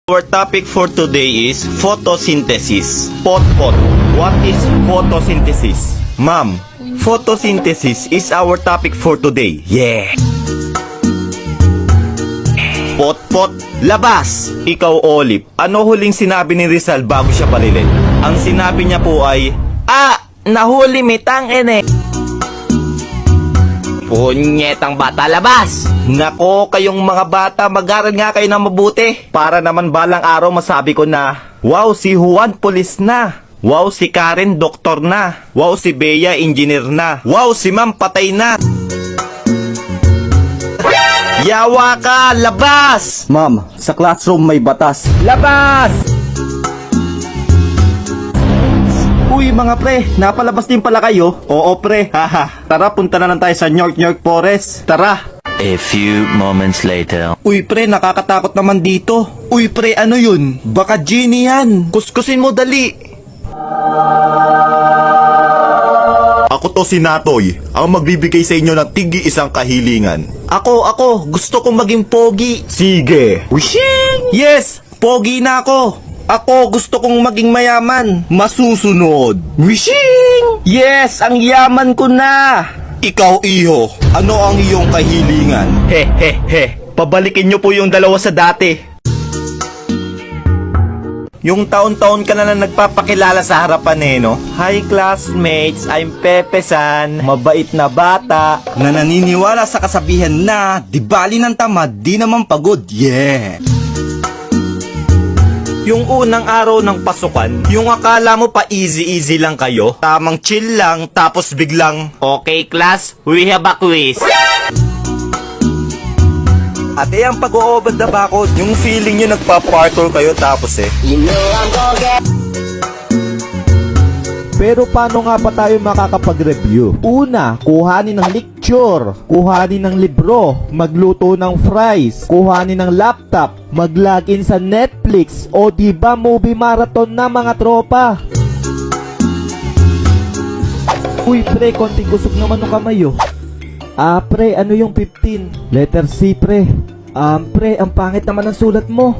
Our topic for today is photosynthesis. Pot. What is photosynthesis? Ma'am, photosynthesis is our topic for today. Yeah! Pot, labas! Ikaw, Olive, ano huling sinabi ni Rizal bago siya palilin? Ang sinabi niya po ay, nahuli mitang ene. Punyetang bata, labas! Nako, kayong mga bata, mag-aral nga kayo ng mabuti. Para naman balang araw masabi ko na, wow, si Juan pulis na. Wow, si Karen doktor na. Wow, si Bea engineer na. Wow, si Ma'am patay na. Yawa ka, labas! Ma'am, sa classroom may batas. Labas! Uy mga pre, napalabas din pala kayo? Oo pre, haha. Tara, punta na lang tayo sa York Forest. Tara. A few moments later. Uy pre, nakakatakot naman dito. Uy pre, ano yun? Baka genie yan. Kuskusin mo dali. Ako to si Natoy, ang magbibigay sa inyo ng tigi isang kahilingan. Ako, gusto kong maging pogi. Sige. Wishing! Yes, pogi na ako. Ako, gusto kong maging mayaman. Masusunod. Wishing! Yes, ang yaman ko na. Ikaw, iho, ano ang iyong kahilingan? Pabalikin nyo po yung dalawa sa dati. Yung taon-taon ka na nagpapakilala sa harapan no? Hi classmates, I'm Pepe San, mabait na bata, na naniniwala sa kasabihan na, di bali ng tamad, di naman pagod, yeah! Yung unang araw ng pasukan, yung akala mo pa easy lang kayo, tamang chill lang, tapos biglang, okay class, we have a quiz. Ate, ang pag-o-over the backod, yung feeling nyo nagpa-parkour kayo tapos Pero paano nga ba tayo makakapag-review? Una, kuhanin ng lecture, kuhanin ng libro, magluto ng fries, kuhanin ng laptop, mag-login sa Netflix, o diba movie marathon na mga tropa? Uy pre, konting kusog naman ng kamay oh. Pre, ano yung 15? Letter C pre. Pre, ang pangit naman ang sulat mo.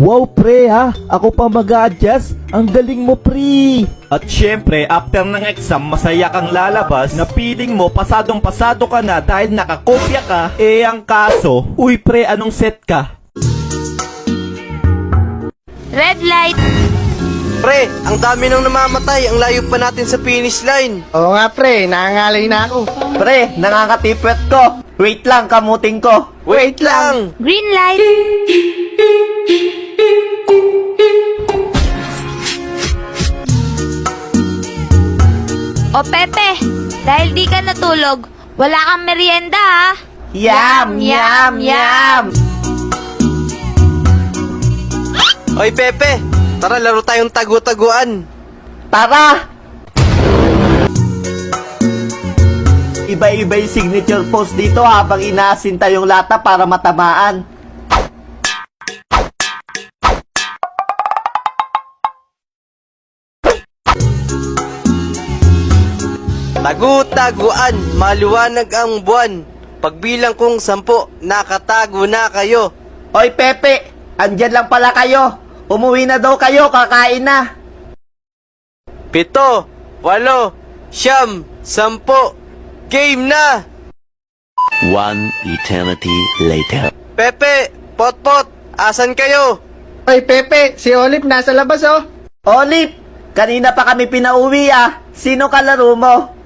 Wow pre ha, ako pa mag-a-adjust. Ang galing mo pre. At syempre, after ng exam, masaya kang lalabas na feeling mo pasadong-pasado ka na dahil nakakopya ka. Ang kaso, uy pre, anong set ka? Red light. Pre, ang dami nang namamatay. Ang layo pa natin sa finish line. Oo nga pre, nangangalay na ako. Pre, nakakatipet ko. Wait lang, kamuting ko. Wait lang! Green light. O Pepe, dahil di ka natulog, wala kang merienda ha? Yum! Oy Pepe, tara laro tayong tagu-taguan. Tara! Iba-iba yung signature pose dito habang inaasinta yung lata para matamaan. Tagu-taguan, maliwanag ang buwan. Pagbilang kong 10, nakatago na kayo. Oy Pepe, andyan lang pala kayo. Umuwi na daw kayo, kakain na. 7, 8, 9, 10. Game na! One eternity later. Pepe, Potpot, asan kayo? Oy Pepe, si Olive nasa labas oh. Olive, kanina pa kami pinauwi ah. Sino kalaro mo?